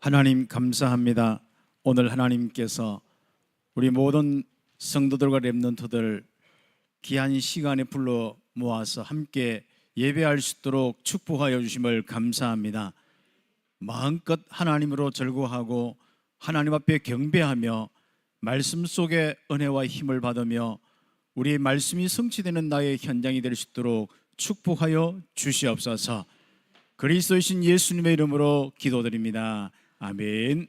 하나님 감사합니다. 오늘 하나님께서 우리 모든 성도들과 렘넌트들 귀한 시간에 불러 모아서 함께 예배할 수 있도록 축복하여 주심을 감사합니다. 마음껏 하나님으로 절구하고 하나님 앞에 경배하며 말씀 속에 은혜와 힘을 받으며 우리의 말씀이 성취되는 나의 현장이 될 수 있도록 축복하여 주시옵소서. 그리스도이신 예수님의 이름으로 기도드립니다. 아멘.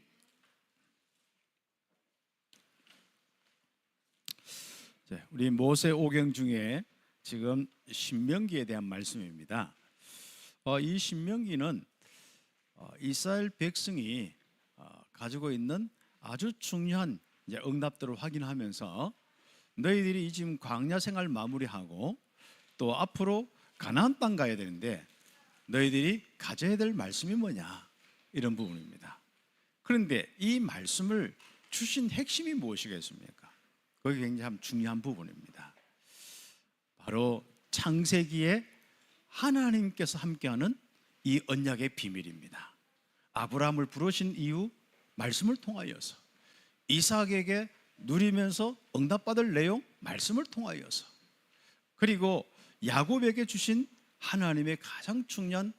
우리 모세오경 중에 지금 신명기에 대한 말씀입니다. 이 신명기는 이스라엘 백성이 가지고 있는 아주 중요한 응답들을 확인하면서 너희들이 지금 광야 생활 마무리하고 또 앞으로 가나안 땅 가야 되는데 너희들이 가져야 될 말씀이 뭐냐, 이런 부분입니다. 그런데 이 말씀을 주신 핵심이 무엇이겠습니까? 그게 굉장히 중요한 부분입니다. 바로 창세기에 하나님께서 함께하는 이 언약의 비밀입니다. 아브라함을 부르신 이후 말씀을 통하여서, 이삭에게 누리면서 응답받을 내용 말씀을 통하여서, 그리고 야곱에게 주신 하나님의 가장 중요한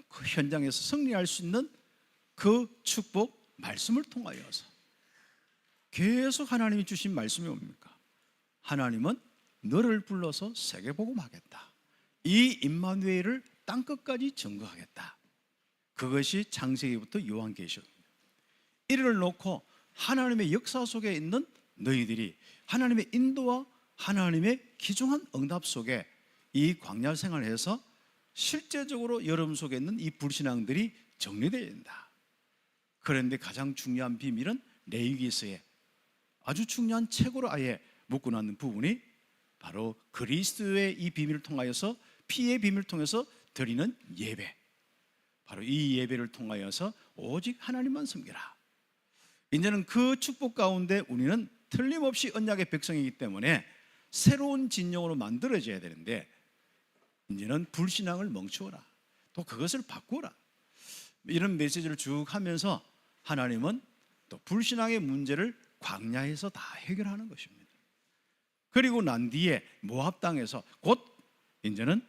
그 현장에서 승리할 수 있는 그 축복 말씀을 통하여서 계속 하나님이 주신 말씀이 뭡니까? 하나님은 너를 불러서 세계복음하겠다. 이 임마누엘을 땅끝까지 증거하겠다. 그것이 창세기부터 요한계시록입니다. 이를 놓고 하나님의 역사 속에 있는 너희들이 하나님의 인도와 하나님의 귀중한 응답 속에 이 광야 생활에서 실제적으로 여러분 속에 있는 이 불신앙들이 정리되어야 된다. 그런데 가장 중요한 비밀은 레위기서에 아주 중요한 책으로 아예 묶어놨는 부분이 바로 그리스도의 이 비밀을 통하여서, 피의 비밀을 통해서 드리는 예배, 바로 이 예배를 통하여서 오직 하나님만 섬기라. 이제는 그 축복 가운데 우리는 틀림없이 언약의 백성이기 때문에 새로운 진영으로 만들어져야 되는데, 이제는 불신앙을 멈추어라, 또 그것을 바꾸라, 이런 메시지를 쭉 하면서 하나님은 또 불신앙의 문제를 광야에서 다 해결하는 것입니다. 그리고 난 뒤에 모압 땅에서 곧 이제는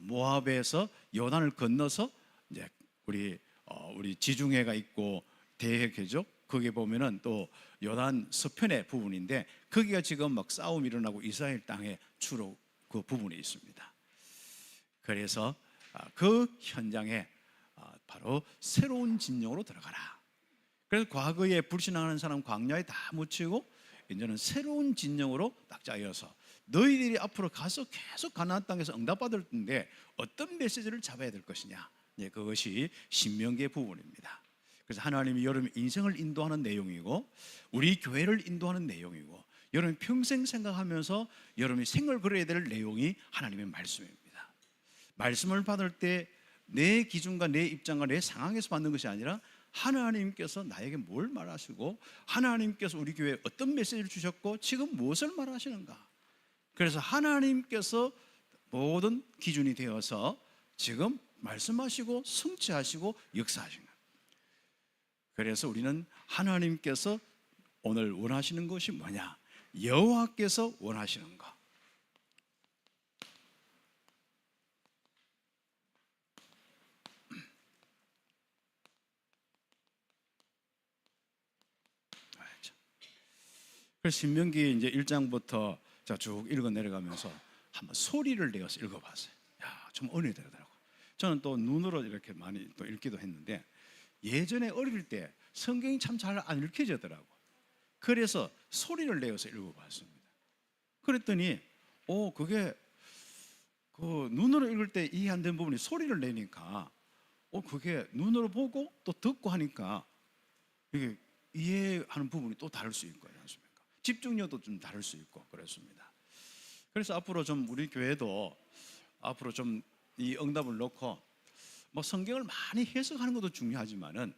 모압에서 요단을 건너서 이제 우리 지중해가 있고 대해계죠. 거기에 보면은 또 요단 서편의 부분인데 거기가 지금 막 싸움이 일어나고 이스라엘 땅에 주로 그 부분이 있습니다. 그래서 그 현장에 바로 새로운 진영으로 들어가라. 그래서 과거에 불신앙하는 사람 광야에 다 묻히고 이제는 새로운 진영으로 딱 짜여서 너희들이 앞으로 가서 계속 가나안 땅에서 응답받을 텐데 어떤 메시지를 잡아야 될 것이냐, 그것이 신명기의 부분입니다. 그래서 하나님이 여러분의 인생을 인도하는 내용이고 우리 교회를 인도하는 내용이고 여러분이 평생 생각하면서 여러분이 생을 그려야 될 내용이 하나님의 말씀입니다. 말씀을 받을 때 내 기준과 내 입장과 내 상황에서 받는 것이 아니라 하나님께서 나에게 뭘 말하시고 하나님께서 우리 교회에 어떤 메시지를 주셨고 지금 무엇을 말하시는가. 그래서 하나님께서 모든 기준이 되어서 지금 말씀하시고 성취하시고 역사하신 거예요. 그래서 우리는 하나님께서 오늘 원하시는 것이 뭐냐, 여호와께서 원하시는 것, 그래서 신명기 이제 1장부터 쭉 읽어 내려가면서 한번 소리를 내어서 읽어봤어요. 좀 은혜 되더라고요. 저는 또 눈으로 이렇게 많이 또 읽기도 했는데 예전에 어릴 때 성경이 참 잘 안 읽혀지더라고요. 그래서 소리를 내어서 읽어봤습니다. 그랬더니 그게 그 눈으로 읽을 때 이해 안 되는 부분이 소리를 내니까 그게 눈으로 보고 또 듣고 하니까 이게 이해하는 부분이 또 다를 수 있고요. 집중력도 좀 다를 수 있고 그렇습니다. 그래서 앞으로 좀 우리 교회도 앞으로 좀 이 응답을 놓고 뭐 성경을 많이 해석하는 것도 중요하지만은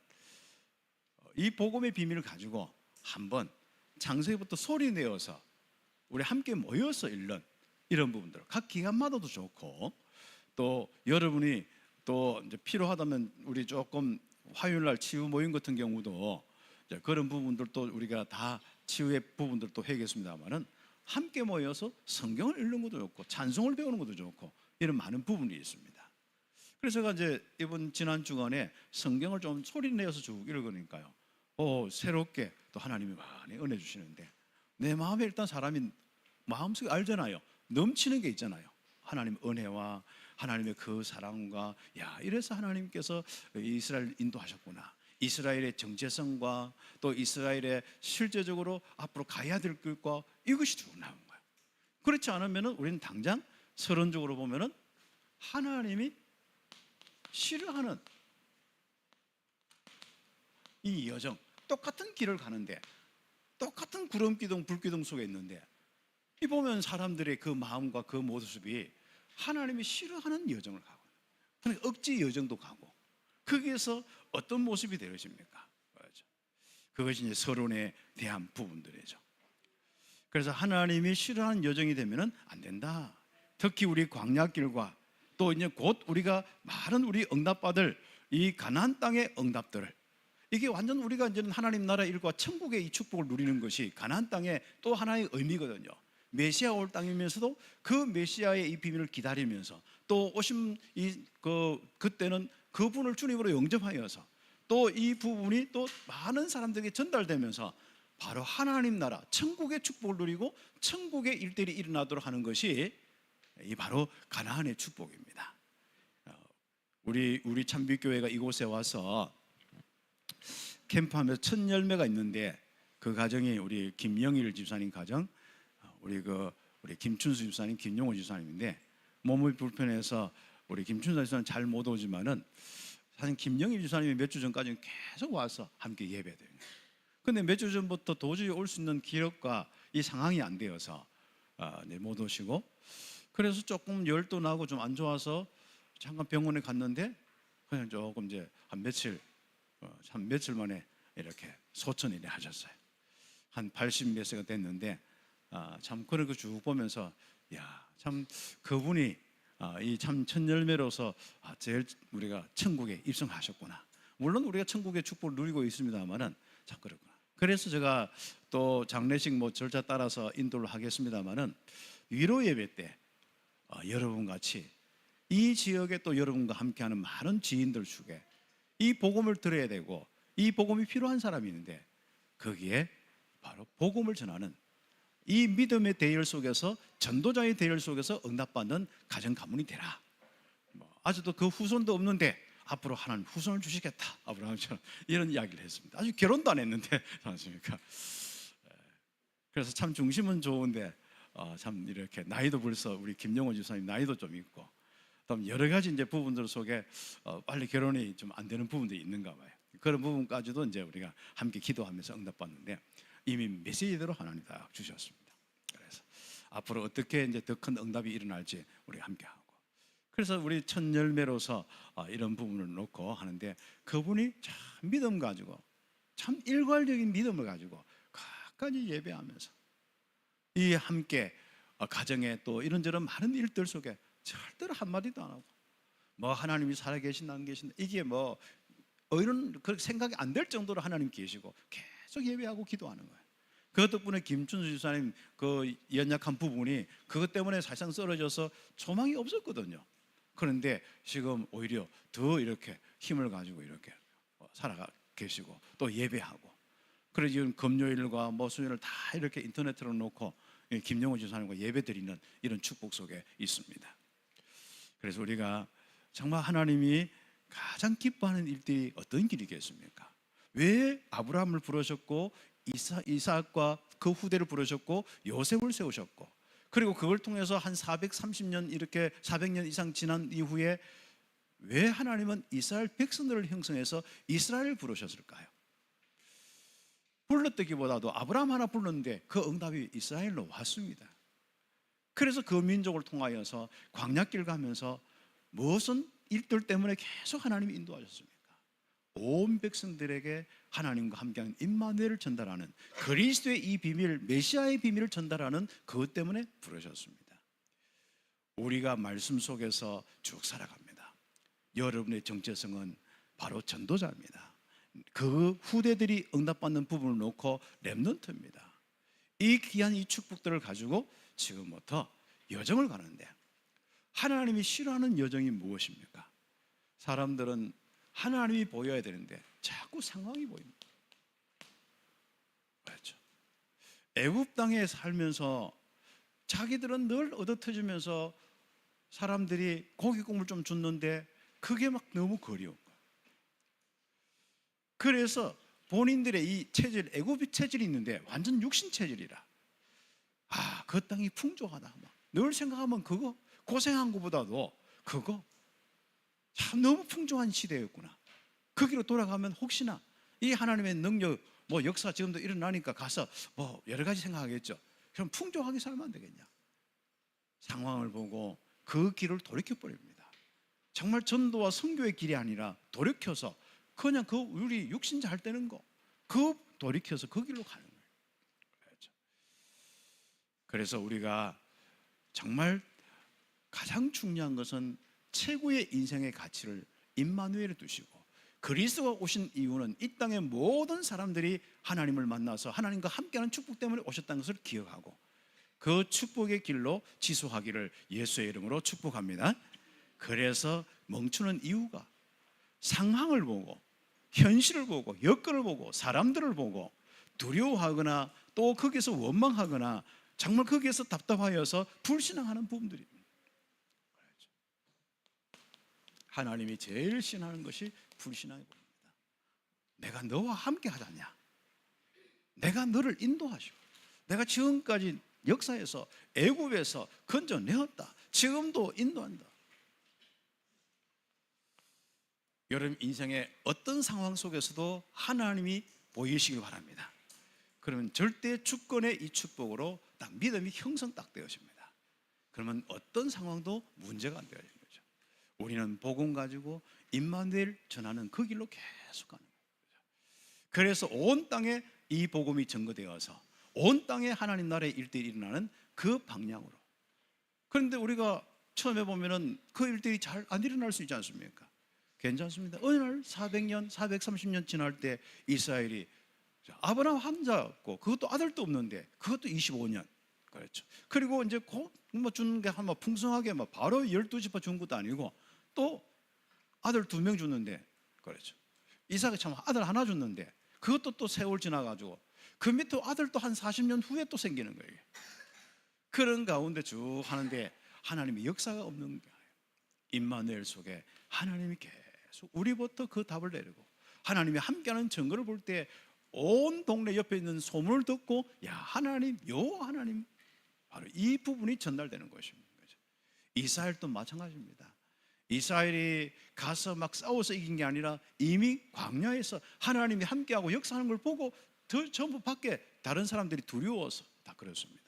이 복음의 비밀을 가지고 한번 창세기부터 소리 내어서 우리 함께 모여서 읽는 이런 부분들 각 기간마다도 좋고 또 여러분이 또 이제 필요하다면 우리 조금 화요일 날 치유 모임 같은 경우도 이제 그런 부분들도 우리가 다 치유의 부분들도 해야겠습니다만은 함께 모여서 성경을 읽는 것도 좋고 찬송을 배우는 것도 좋고 이런 많은 부분이 있습니다. 그래서 제가 이제 이번 지난 주간에 성경을 좀 소리내어서 쭉 읽으니까요. 새롭게 또 하나님이 많이 은혜 주시는데 내 마음에 일단 사람이 마음속에 알잖아요. 넘치는 게 있잖아요. 하나님 은혜와 하나님의 그 사랑과 이래서 하나님께서 이스라엘 인도하셨구나. 이스라엘의 정체성과 또 이스라엘의 실제적으로 앞으로 가야 될 길과 이것이 쭉 나온 거예요. 그렇지 않으면 우리는 당장 서론적으로 보면은 하나님이 싫어하는 이 여정, 똑같은 길을 가는데 똑같은 구름기둥 불기둥 속에 있는데 이 보면 사람들의 그 마음과 그 모습이 하나님이 싫어하는 여정을 가고 그러니까 억지 여정도 가고 거기에서 어떤 모습이 되어집니까? 그것이 이제 서론에 대한 부분들이죠. 그래서 하나님이 싫어하는 여정이 되면은 안 된다. 특히 우리 광야길과 또 이제 곧 우리가 많은 우리 응답받을 이 가나안 땅의 응답들을 이게 완전 우리가 이제는 하나님 나라 일과 천국의 이 축복을 누리는 것이 가나안 땅의 또 하나의 의미거든요. 메시아 올 땅이면서도 그 메시아의 이 비밀을 기다리면서 또 오신 그때는 그분을 주님으로 영접하여서 또 이 부분이 또 많은 사람들에게 전달되면서 바로 하나님 나라 천국의 축복을 누리고 천국의 일들이 일어나도록 하는 것이 이 바로 가나안의 축복입니다. 우리 참빛교회가 이곳에 와서 캠프하면서 첫 열매가 있는데 그 가정이 우리 김영일 집사님 가정, 우리 김춘수 집사님, 김용호 집사님인데 몸이 불편해서 우리 김춘수 집사님 잘 못 오지만은 사실 김영일 집사님이 몇 주 전까지는 계속 와서 함께 예배드려요. 근데 몇 주 전부터 도저히 올 수 있는 기력과 이 상황이 안 되어서 못 오시고 그래서 조금 열도 나고 좀 안 좋아서 잠깐 병원에 갔는데 그냥 조금 이제 한 며칠 만에 이렇게 소천이래 하셨어요. 한 80 몇 세가 됐는데 참 그런 거 쭉 보면서 참 그분이 이 참 첫 열매로서 제일 우리가 천국에 입성하셨구나. 물론 우리가 천국의 축복을 누리고 있습니다만은 참 그렇구나. 그래서 제가 또 장례식 절차 따라서 인도를 하겠습니다만은 위로 예배 때 여러분 같이 이 지역에 또 여러분과 함께하는 많은 지인들 속에 이 복음을 들어야 되고 이 복음이 필요한 사람이 있는데 거기에 바로 복음을 전하는 이 믿음의 대열 속에서 전도자의 대열 속에서 응답받는 가정 가문이 되라. 아직도 그 후손도 없는데 앞으로 하나님 후손을 주시겠다. 아브라함처럼 이런 이야기를 했습니다. 아직 결혼도 안 했는데 않습니까? 그래서 참 중심은 좋은데 참 이렇게 나이도 벌써 우리 김영호 집사님 나이도 좀 있고 또 여러 가지 이제 부분들 속에 빨리 결혼이 좀 안 되는 부분도 있는가 봐요. 그런 부분까지도 이제 우리가 함께 기도하면서 응답받는데 이미 메시지대로 하나님 다 주셨습니다. 그래서 앞으로 어떻게 이제 더 큰 응답이 일어날지 우리 함께 하고 그래서 우리 첫 열매로서 이런 부분을 놓고 하는데 그분이 참 믿음 가지고 참 일괄적인 믿음을 가지고 끝까지 예배하면서 이 함께 가정에 또 이런저런 많은 일들 속에 절대로 한마디도 안 하고 하나님이 살아계신 안 계신다 이게 이런 그렇게 생각이 안 될 정도로 하나님 계시고 계속 예배하고 기도하는 거예요. 그 덕분에 김춘수 집사님 그 연약한 부분이 그것 때문에 사실상 쓰러져서 소망이 없었거든요. 그런데 지금 오히려 더 이렇게 힘을 가지고 이렇게 살아가 계시고 또 예배하고 그래서 지금 금요일과 수요일 다 이렇게 인터넷으로 놓고 김영호 집사님과 예배드리는 이런 축복 속에 있습니다. 그래서 우리가 정말 하나님이 가장 기뻐하는 일들이 어떤 길이겠습니까? 왜 아브라함을 부르셨고 이삭과 그 후대를 부르셨고 요셉을 세우셨고 그리고 그걸 통해서 한 430년 이렇게 400년 이상 지난 이후에 왜 하나님은 이스라엘 백성들을 형성해서 이스라엘을 부르셨을까요? 불렀다기보다도 아브라함 하나 불렀는데 그 응답이 이스라엘로 왔습니다. 그래서 그 민족을 통하여서 광야길 가면서 무슨 일들 때문에 계속 하나님이 인도하셨습니까? 온 백성들에게 하나님과 함께하는 임마누엘을 전달하는 그리스도의 이 비밀, 메시아의 비밀을 전달하는 그것 때문에 부르셨습니다. 우리가 말씀 속에서 쭉 살아갑니다. 여러분의 정체성은 바로 전도자입니다. 그 후대들이 응답받는 부분을 놓고 렘넌트입니다. 이 귀한 이 축복들을 가지고 지금부터 여정을 가는데, 하나님이 싫어하는 여정이 무엇입니까? 사람들은 하나님이 보여야 되는데 자꾸 상황이 보입니다. 그렇죠. 애굽 땅에 살면서 자기들은 늘 얻어터지면서 사람들이 고기 국물 좀 줬는데 그게 막 너무 그리운 거예요. 그래서 본인들의 이 체질, 애굽의 체질이 있는데 완전 육신 체질이라, 그 땅이 풍족하다 늘 생각하면 그거 고생한 것보다도 그거 참 너무 풍족한 시대였구나. 거기로 돌아가면 혹시나 이 하나님의 능력, 역사 지금도 일어나니까 가서 여러 가지 생각하겠죠. 그럼 풍족하게 살면 안 되겠냐. 상황을 보고 그 길을 돌이켜 버립니다. 정말 전도와 선교의 길이 아니라 돌이켜서 그냥 그 우리 육신 잘 되는 거, 그 돌이켜서 그 길로 가는 거예요. 그렇죠. 그래서 우리가 정말 가장 중요한 것은 최고의 인생의 가치를 임마누엘에 두시고, 그리스도가 오신 이유는 이 땅의 모든 사람들이 하나님을 만나서 하나님과 함께하는 축복 때문에 오셨다는 것을 기억하고 그 축복의 길로 지속하기를 예수의 이름으로 축복합니다. 그래서 멈추는 이유가 상황을 보고 현실을 보고 여건을 보고 사람들을 보고 두려워하거나 또 거기서 원망하거나 정말 거기에서 답답하여서 불신앙하는 부분들입니다. 하나님이 제일 신하는 것이 불신앙이 봅니다. 내가 너와 함께 하자냐, 내가 너를 인도하시고 내가 지금까지 역사에서 애굽에서 건져내었다, 지금도 인도한다. 여러분 인생의 어떤 상황 속에서도 하나님이 보이시길 바랍니다. 그러면 절대 주권의 이 축복으로 딱 믿음이 형성 딱 되어집니다. 그러면 어떤 상황도 문제가 안 되어집니다. 우리는 복음 가지고 임마누엘 전하는 그 길로 계속 가는 거예요. 그래서 온 땅에 이 복음이 전거되어서 온 땅에 하나님 나라의 일들이 일어나는 그 방향으로. 그런데 우리가 처음에 보면은 그 일들이 잘 안 일어날 수 있지 않습니까? 괜찮습니다. 어느 날 400년, 430년 지날 때 이스라엘이 아브라함 한자였고 그것도 아들도 없는데 그것도 25년. 그렇죠. 그리고 이제 곧 주는 게 한 풍성하게 바로 12지파 준 것도 아니고 또 아들 2명 줬는데, 그렇죠. 이삭이 참 아들 하나 줬는데 그것도 또 세월 지나가지고 그 밑에 아들 또 한 40년 후에 또 생기는 거예요. 그런 가운데 쭉 하는데 하나님의 역사가 없는 거예요. 임마누엘 속에 하나님이 계속 우리부터 그 답을 내리고 하나님이 함께하는 증거를 볼 때 온 동네 옆에 있는 소문을 듣고 야 하나님, 요 하나님, 바로 이 부분이 전달되는 것입니다. 이스라엘도 마찬가지입니다. 이스라엘이 가서 막 싸워서 이긴 게 아니라 이미 광야에서 하나님이 함께하고 역사하는 걸 보고 전부 밖에 다른 사람들이 두려워서 다 그렇습니다.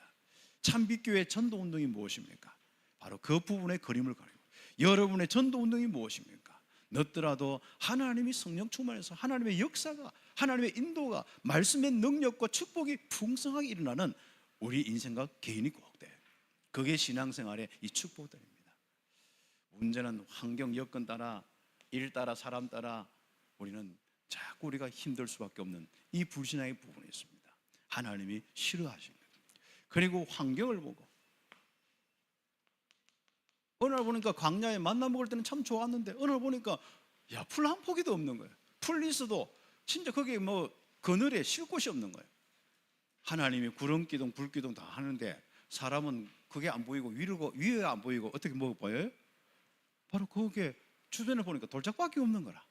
참빛교회 전도운동이 무엇입니까? 바로 그 부분의 그림을 그리고 여러분의 전도운동이 무엇입니까? 늦더라도 하나님이 성령 충만해서 하나님의 역사가, 하나님의 인도가, 말씀의 능력과 축복이 풍성하게 일어나는 우리 인생과 개인이 꼭 돼요. 그게 신앙생활의 이 축복들입니다. 문제는 환경 여건 따라, 일 따라, 사람 따라 우리는 자꾸 우리가 힘들 수밖에 없는 이 불신앙의 부분이 있습니다. 하나님이 싫어하십니다. 그리고 환경을 보고 어느 날 보니까 광야에 만나 먹을 때는 참 좋았는데 어느 날 보니까 풀 한 포기도 없는 거예요. 풀 있어도 진짜 거기에 그늘에 쉴 곳이 없는 거예요. 하나님이 구름기둥 불기둥 다 하는데 사람은 그게 안 보이고 위에가 안 보이고 어떻게 보여요? 바로 거기에 주변에 보니까 돌짝밖에 없는 거라.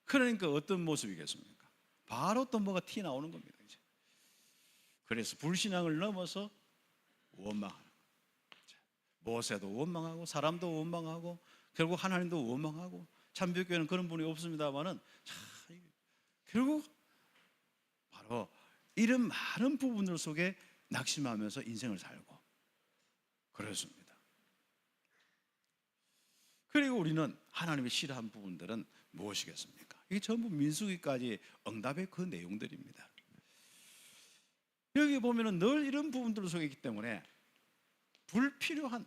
그러니까 어떤 모습이겠습니까? 바로 또 뭐가 티 나오는 겁니다. 이제. 그래서 불신앙을 넘어서 원망하는 거예요. 모세도 원망하고 사람도 원망하고 결국 하나님도 원망하고, 참빛교회는 그런 분이 없습니다만은 결국 바로 이런 많은 부분들 속에 낙심하면서 인생을 살고 그렇습니다. 그리고 우리는 하나님이 싫어한 부분들은 무엇이겠습니까? 이게 전부 민수기까지 응답의 그 내용들입니다. 여기 보면은 늘 이런 부분들 속에 있기 때문에 불필요한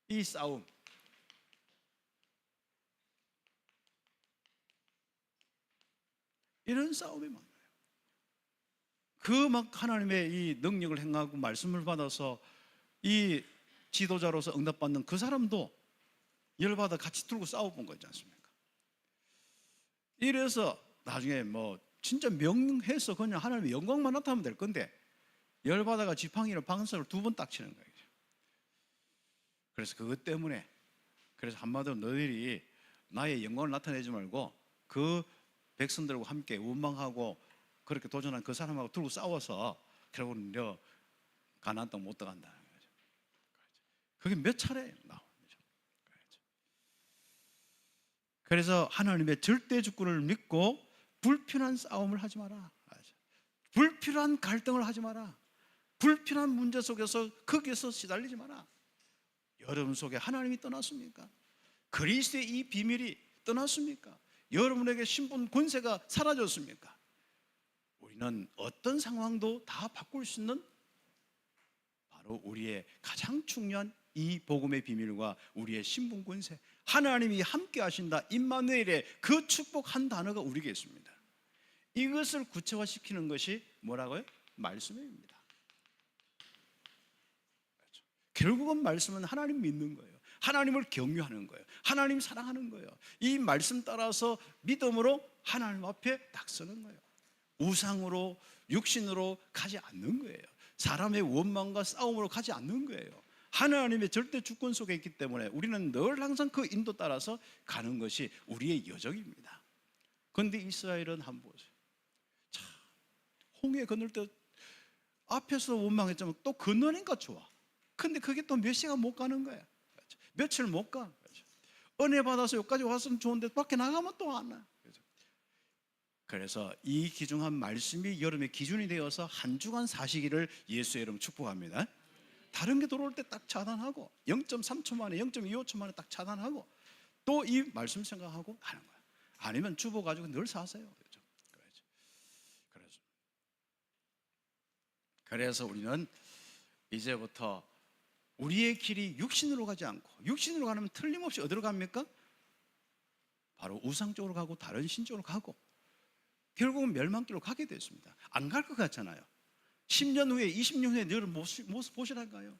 이 싸움, 이런 싸움이 많아요. 그 막 하나님의 이 능력을 행하고 말씀을 받아서 이 지도자로서 응답받는 그 사람도 열받아 같이 들고 싸워본 거지 않습니까? 이래서 나중에 뭐 진짜 명해서 그냥 하나님의 영광만 나타나면 될 건데 열받아가 지팡이를 방석을 2번 딱 치는 거예요. 그래서 그것 때문에, 그래서 한마디로 너희들이 나의 영광을 나타내지 말고 그 백성들과 함께 원망하고 그렇게 도전한 그 사람하고 들고 싸워서 결국은 너 가나안 땅 못 들어간다는 거죠. 그게 몇 차례 나오는 거죠. 그래서 하나님의 절대 주권을 믿고 불필요한 싸움을 하지 마라. 불필요한 갈등을 하지 마라. 불필요한 문제 속에서 거기에서 시달리지 마라. 여러분 속에 하나님이 떠났습니까? 그리스도의 이 비밀이 떠났습니까? 여러분에게 신분 권세가 사라졌습니까? 우리는 어떤 상황도 다 바꿀 수 있는 바로 우리의 가장 중요한 이 복음의 비밀과 우리의 신분 권세, 하나님이 함께 하신다, 임마누엘의 그 축복 한 단어가 우리에게 있습니다. 이것을 구체화시키는 것이 뭐라고요? 말씀입니다. 결국은 말씀은 하나님 믿는 거예요. 하나님을 경유하는 거예요. 하나님 사랑하는 거예요. 이 말씀 따라서 믿음으로 하나님 앞에 딱 서는 거예요. 우상으로 육신으로 가지 않는 거예요. 사람의 원망과 싸움으로 가지 않는 거예요. 하나님의 절대 주권 속에 있기 때문에 우리는 늘 항상 그 인도 따라서 가는 것이 우리의 여정입니다. 그런데 이스라엘은 한번 보세요. 자, 홍해 건널 때 앞에서 원망했지만 또 건너니까 좋아. 근데 그게 또 몇 시간 못 가는 거야. 며칠 못 가. 은혜 받아서 여기까지 왔으면 좋은데 밖에 나가면 또 안 나. 그래서 이 귀중한 말씀이 여러분의 기준이 되어서 한 주간 사시기를 예수의 이름 축복합니다. 다른 게 들어올 때 딱 차단하고 0.3초 만에 0.25초 만에 딱 차단하고 또 이 말씀 생각하고 가는 거야. 아니면 주보 가지고 늘 사세요. 그래서 우리는 이제부터 우리의 길이 육신으로 가지 않고, 육신으로 가면 틀림없이 어디로 갑니까? 바로 우상 쪽으로 가고 다른 신 쪽으로 가고 결국은 멸망길로 가게 됐습니다. 안 갈 것 같잖아요. 10년 후에 20년 후에 여러분 모습 보시라니까요.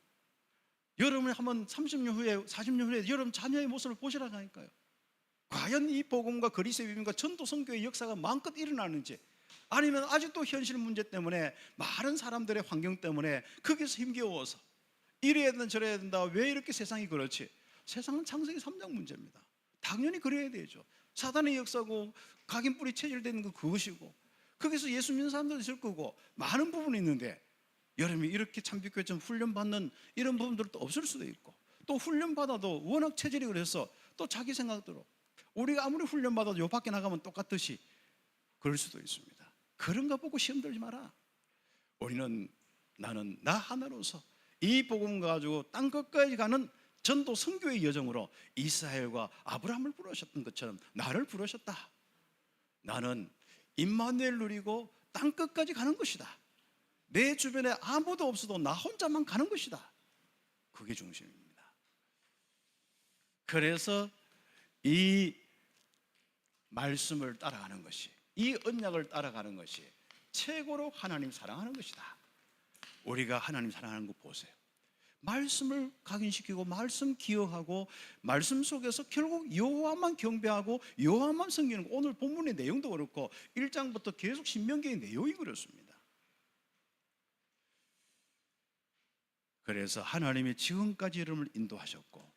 여러분이 한번 30년 후에 40년 후에 여러분 자녀의 모습을 보시라니까요. 과연 이 복음과 그리스도의 비밀과 전도 선교의 역사가 마음껏 일어나는지, 아니면 아직도 현실 문제 때문에 많은 사람들의 환경 때문에 거기서 힘겨워서 이래야 된다 저래야 된다, 왜 이렇게 세상이 그렇지? 세상은 창세기 3장 문제입니다. 당연히 그래야 되죠. 사단의 역사고 각인뿌리 체질되는 거 그것이고 거기서 예수 믿는 사람들도 있을 거고 많은 부분이 있는데, 여러분이 이렇게 참빛교회처럼 훈련받는 이런 부분들도 없을 수도 있고, 또 훈련받아도 워낙 체질이 그래서 또 자기 생각대로 우리가 아무리 훈련받아도 요 밖에 나가면 똑같듯이 그럴 수도 있습니다. 그런 거 보고 시험 들지 마라. 우리는 나는 나 하나로서 이 복음 가지고 땅 끝까지 가는 전도 선교의 여정으로 이스라엘과 아브라함을 부르셨던 것처럼 나를 부르셨다. 나는 임마누엘 누리고 땅 끝까지 가는 것이다. 내 주변에 아무도 없어도 나 혼자만 가는 것이다. 그게 중심입니다. 그래서 이 말씀을 따라가는 것이, 이 언약을 따라가는 것이 최고로 하나님 사랑하는 것이다. 우리가 하나님 사랑하는 거 보세요. 말씀을 각인시키고 말씀 기억하고 말씀 속에서 결국 여호와만 경배하고 여호와만 섬기는 거. 오늘 본문의 내용도 그렇고 1장부터 계속 신명기의 내용이 그렇습니다. 그래서 하나님이 지금까지 여러분을 인도하셨고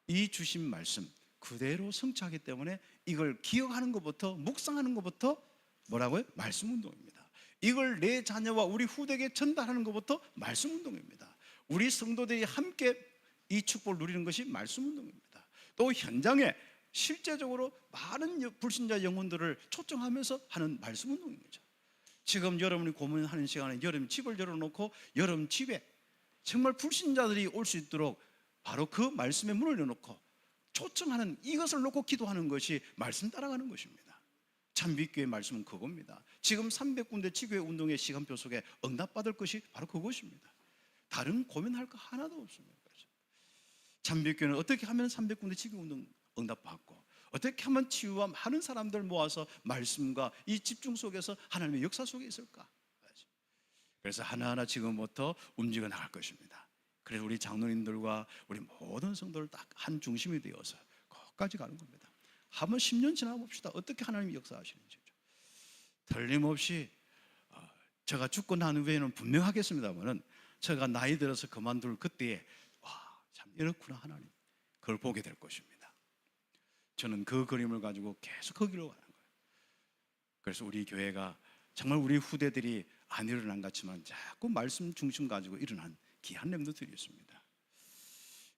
이 주신 말씀 그대로 성취하기 때문에 이걸 기억하는 것부터 묵상하는 것부터 뭐라고요? 말씀 운동입니다. 이걸 내 자녀와 우리 후대에게 전달하는 것부터 말씀 운동입니다. 우리 성도들이 함께 이 축복을 누리는 것이 말씀 운동입니다. 또 현장에 실제적으로 많은 불신자 영혼들을 초청하면서 하는 말씀 운동입니다. 지금 여러분이 고민하는 시간에 여러분 집을 열어놓고 여러분 집에 정말 불신자들이 올 수 있도록 바로 그 말씀의 문을 열어놓고 초청하는, 이것을 놓고 기도하는 것이 말씀 따라가는 것입니다. 참빛교회 말씀은 그겁니다. 지금 300군데 지교회 운동의 시간표 속에 응답받을 것이 바로 그것입니다. 다른 고민할 거 하나도 없습니다. 참빛교회는 어떻게 하면 300군데 지교회 운동 응답받고, 어떻게 하면 치유와 많은 사람들 모아서 말씀과 이 집중 속에서 하나님의 역사 속에 있을까? 그래서 하나하나 지금부터 움직여 나갈 것입니다. 그래서 우리 장로님들과 우리 모든 성도를 딱 한 중심이 되어서 거기까지 가는 겁니다. 한번 10년 지나 봅시다. 어떻게 하나님이 역사하시는지. 틀림없이 제가 죽고 난 후에는 분명하겠습니다만은 제가 나이 들어서 그만둘 그때에 참 이렇구나 하나님, 그걸 보게 될 것입니다. 저는 그 그림을 가지고 계속 거기로 가는 거예요. 그래서 우리 교회가 정말 우리 후대들이 안 일어난 것 같지만 자꾸 말씀 중심 가지고 일어난 귀한 렘넌트들이 있습니다.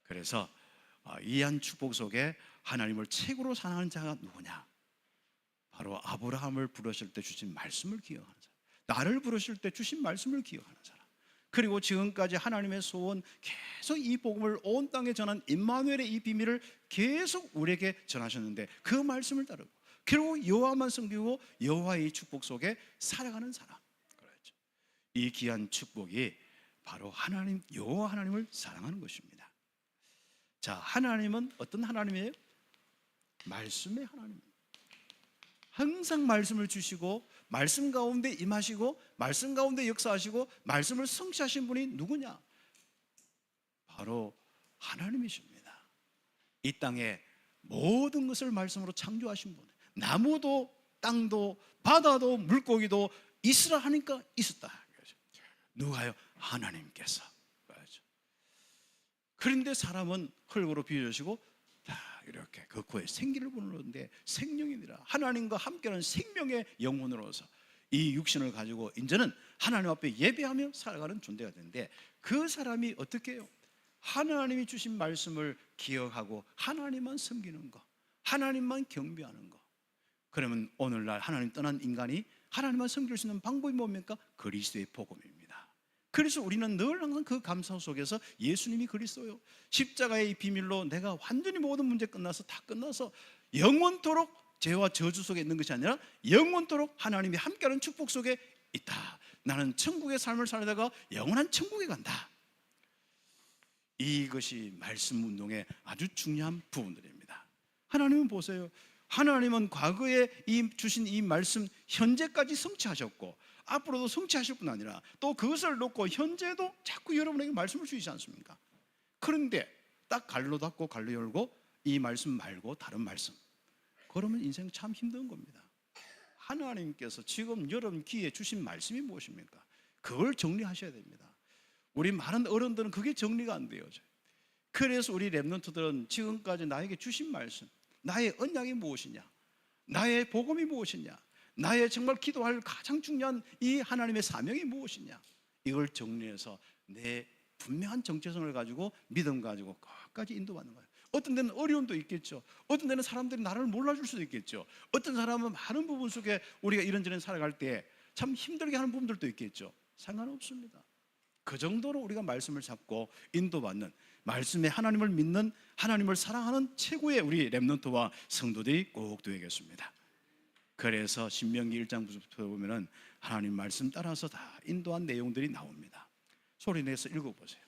그래서 이 한 축복 속에 하나님을 최고로 사랑하는 자가 누구냐? 바로 아브라함을 부르실 때 주신 말씀을 기억하는 사람, 나를 부르실 때 주신 말씀을 기억하는 사람, 그리고 지금까지 하나님의 소원 계속 이 복음을 온 땅에 전한 임마누엘의 이 비밀을 계속 우리에게 전하셨는데 그 말씀을 따르고 결국 여호와만 섬기고 여호와의 축복 속에 살아가는 사람, 그렇죠. 이 귀한 축복이 바로 하나님, 여호와 하나님을 사랑하는 것입니다. 자, 하나님은 어떤 하나님이에요? 말씀의 하나님입니다. 항상 말씀을 주시고 말씀 가운데 임하시고 말씀 가운데 역사하시고 말씀을 성취하신 분이 누구냐? 바로 하나님이십니다. 이 땅에 모든 것을 말씀으로 창조하신 분, 나무도 땅도 바다도 물고기도 있으라 하니까 있었다. 누가요? 하나님께서. 그런데 사람은 흙으로 비워주시고 이렇게 그 코에 생기를 부르는데 생명이니라. 하나님과 함께하는 생명의 영혼으로서 이 육신을 가지고 이제는 하나님 앞에 예배하며 살아가는 존재가 되는데 그 사람이 어떻게 해요? 하나님이 주신 말씀을 기억하고 하나님만 섬기는 거, 하나님만 경배하는 거. 그러면 오늘날 하나님 떠난 인간이 하나님만 섬길 수 있는 방법이 뭡니까? 그리스도의 복음입니다. 그래서 우리는 늘 항상 그 감사 속에서 예수님이 그리스도요, 십자가의 비밀로 내가 완전히 모든 문제 끝나서 다 끝나서 영원토록 죄와 저주 속에 있는 것이 아니라 영원토록 하나님이 함께하는 축복 속에 있다. 나는 천국의 삶을 살다가 영원한 천국에 간다. 이것이 말씀 운동의 아주 중요한 부분들입니다. 하나님은 보세요. 하나님은 과거에 주신 이 말씀 현재까지 성취하셨고 앞으로도 성취하실 뿐 아니라 또 그것을 놓고 현재도 자꾸 여러분에게 말씀을 주시지 않습니까? 그런데 딱 갈로 닫고 갈로 열고 이 말씀 말고 다른 말씀, 그러면 인생 참 힘든 겁니다. 하나님께서 지금 여러분 귀에 주신 말씀이 무엇입니까? 그걸 정리하셔야 됩니다. 우리 많은 어른들은 그게 정리가 안 돼요. 그래서 우리 렘넌트들은 지금까지 나에게 주신 말씀, 나의 언약이 무엇이냐, 나의 복음이 무엇이냐, 나의 정말 기도할 가장 중요한 이 하나님의 사명이 무엇이냐, 이걸 정리해서 내 분명한 정체성을 가지고 믿음 가지고 끝까지 인도받는 거예요. 어떤 데는 어려움도 있겠죠. 어떤 데는 사람들이 나를 몰라줄 수도 있겠죠. 어떤 사람은 많은 부분 속에 우리가 이런저런 살아갈 때 참 힘들게 하는 부분들도 있겠죠. 상관없습니다. 그 정도로 우리가 말씀을 잡고 인도받는, 말씀에 하나님을 믿는, 하나님을 사랑하는 최고의 우리 렘넌트와 성도들이 꼭 되겠습니다. 그래서 신명기 1장 9절부터 보면은 하나님 말씀 따라서 다 인도한 내용들이 나옵니다. 소리내서 읽어보세요.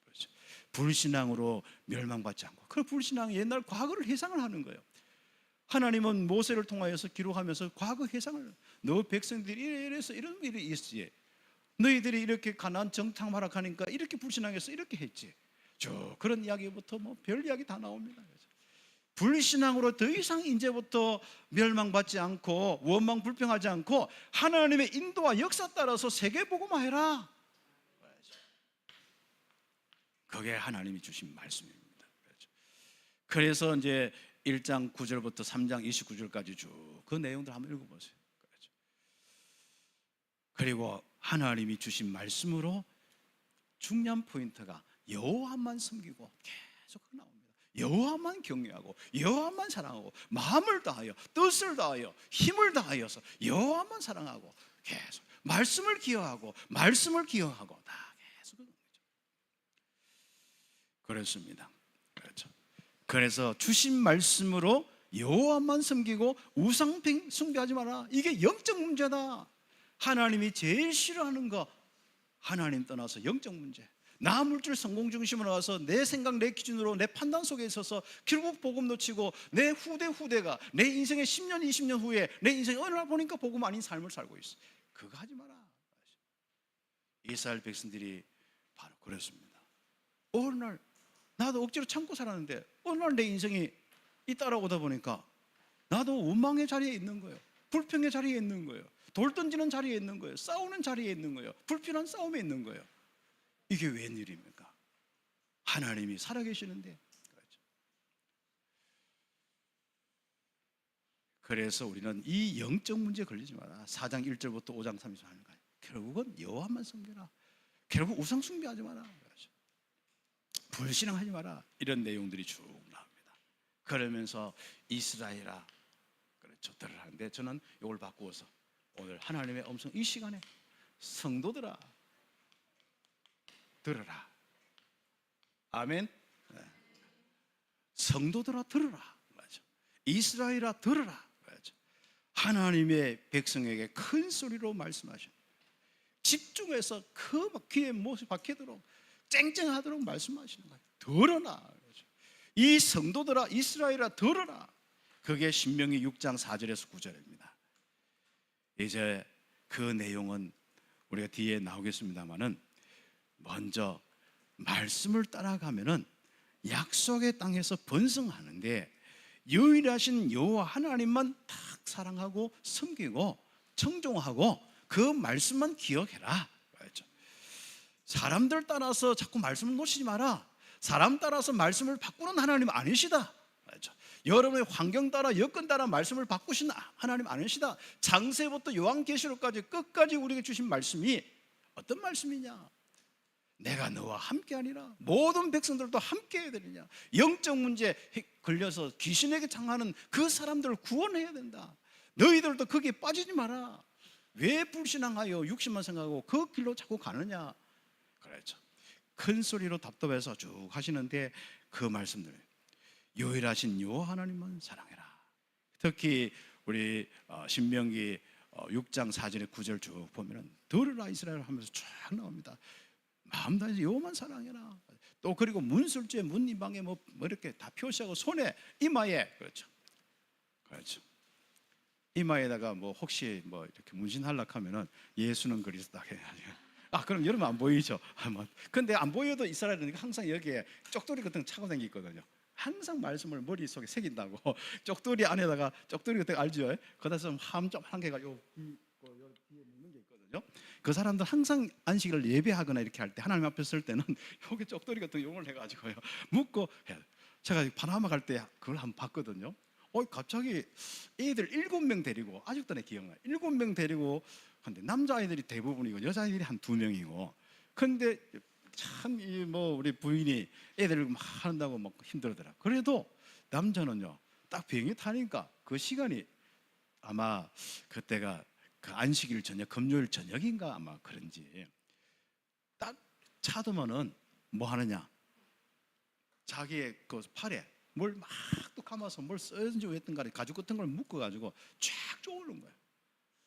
그렇죠. 불신앙으로 멸망받지 않고, 그 불신앙이 옛날 과거를 회상을 하는 거예요. 하나님은 모세를 통하여서 기록하면서 과거 회상을, 너 백성들이 이래서 이런 일이 있지, 너희들이 이렇게 가나안 정탐하락하니까 이렇게 불신앙해서 이렇게 했지, 쭉 그런 이야기부터 뭐 별 이야기 다 나옵니다. 불신앙으로 더 이상 이제부터 멸망받지 않고 원망 불평하지 않고 하나님의 인도와 역사 따라서 세계복음화해라. 그게 하나님이 주신 말씀입니다. 그래서 이제 1장 9절부터 3장 29절까지 쭉 그 내용들 한번 읽어보세요. 그리고 하나님이 주신 말씀으로 중요한 포인트가 여호와만 섬기고 계속 나옵니다. 여호와만 경외하고 여호와만 사랑하고 마음을 다하여 뜻을 다하여 힘을 다하여서 여호와만 사랑하고 계속 말씀을 기억하고 말씀을 기억하고 다 계속 그렇습니다. 그렇죠. 그래서 주신 말씀으로 여호와만 섬기고 우상 숭배하지 마라. 이게 영적 문제다. 하나님이 제일 싫어하는 거, 하나님 떠나서 영적 문제, 나 물질 성공 중심으로 가서 내 생각, 내 기준으로 내 판단 속에 있어서 결국 복음 놓치고 내 후대가 내 인생의 10년, 20년 후에 내 인생이 어느 날 보니까 복음 아닌 삶을 살고 있어. 그거 하지 마라. 이스라엘 백성들이 바로 그랬습니다. 어느 날 나도 억지로 참고 살았는데 어느 날 내 인생이 따라오다 보니까 나도 원망의 자리에 있는 거예요. 불평의 자리에 있는 거예요. 돌 던지는 자리에 있는 거예요. 싸우는 자리에 있는 거예요. 불필요한 싸움에 있는 거예요. 이게 웬일입니까? 하나님이 살아계시는데. 그렇죠. 그래서 우리는 이 영적 문제에 걸리지 마라. 4장 1절부터 5장 30절 하는 거예요. 결국은 여호와만 섬겨라. 결국 우상 숭배하지 마라. 그렇죠. 불신앙하지 마라. 이런 내용들이 쭉 나옵니다. 그러면서 이스라엘아, 그렇죠, 들으라는데 저는 이걸 바꾸어서 오늘 하나님의 음성, 이 시간에 성도들아 들으라. 아멘. 성도들아 들으라. 맞죠. 이스라엘아 들으라. 맞죠. 하나님의 백성에게 큰 소리로 말씀하셔. 집중해서 그 귀에 못이 박히도록 쨍쨍하도록 말씀하시는 거예요. 들어라. 그렇죠. 이 성도들아, 이스라엘아 들어라. 그게 신명기 6장 4절에서 9절입니다. 이제 그 내용은 우리가 뒤에 나오겠습니다만은 먼저 말씀을 따라가면은 약속의 땅에서 번성하는데 유일하신 여호와 하나님만 딱 사랑하고 섬기고 청종하고 그 말씀만 기억해라. 그렇죠. 사람들 따라서 자꾸 말씀을 놓치지 마라. 사람 따라서 말씀을 바꾸는 하나님 아니시다. 그렇죠. 여러분의 환경 따라 여건 따라 말씀을 바꾸신 하나님 아니시다. 창세부터 요한계시록까지 끝까지 우리에게 주신 말씀이 어떤 말씀이냐? 내가 너와 함께하리라. 모든 백성들도 함께해야 되느냐. 영적 문제에 걸려서 귀신에게 당하는 그 사람들을 구원해야 된다. 너희들도 거기에 빠지지 마라. 왜 불신앙하여 육신만 생각하고 그 길로 자꾸 가느냐. 그렇죠. 큰 소리로 답답해서 쭉 하시는데 그 말씀들, 유일하신 여호와 하나님만 사랑해라. 특히 우리 신명기 6장 4절에 9절 쭉 보면은 들으라 이스라엘 하면서 쫙 나옵니다. 마음 다해서 여호와만 사랑해라. 또 그리고 문술주에 문 이방에 뭐 이렇게 다 표시하고 손에 이마에, 그렇죠. 그렇죠. 이마에다가 뭐 혹시 뭐 이렇게 문신하려고 하면은 예수는 그리스도다 해가지고. 그럼 여러분 안 보이죠? 근데 안 보여도 이스라엘은 항상 여기에 쪽돌이 같은 거 차고 다니거든요. 항상 말씀을 머릿속에 새긴다고. 쪽돌이 안에다가 쪽돌이 같은 거 알죠? 거기다 함 좀 한 개가 요 뒤에 묻는 게 있거든요. 그 사람들 항상 안식일을 예배하거나 이렇게 할 때 하나님 앞에 설 때는 여기 쪽돌이 같은 용을 해가지고요 묶고 해요. 제가 파나마 갈 때 그걸 한번 봤거든요. 갑자기 애들 7명 데리고, 아직도 내 기억나요. 7명 데리고, 근데 남자아이들이 대부분이고 여자아이들이 한 2명이고, 근데 참 뭐 우리 부인이 애들 막 한다고 막 힘들더라. 그래도 남자는요 딱 비행기 타니까 그 시간이 아마 그때가 그 안식일 저녁, 금요일 저녁인가 아마 그런지 딱 차더만은 뭐 하느냐, 자기의 그 팔에 뭘 막 또 감아서 뭘 써야지 했던 간에 가죽 같은 걸 묶어가지고 쫙 쪼르는 거예요.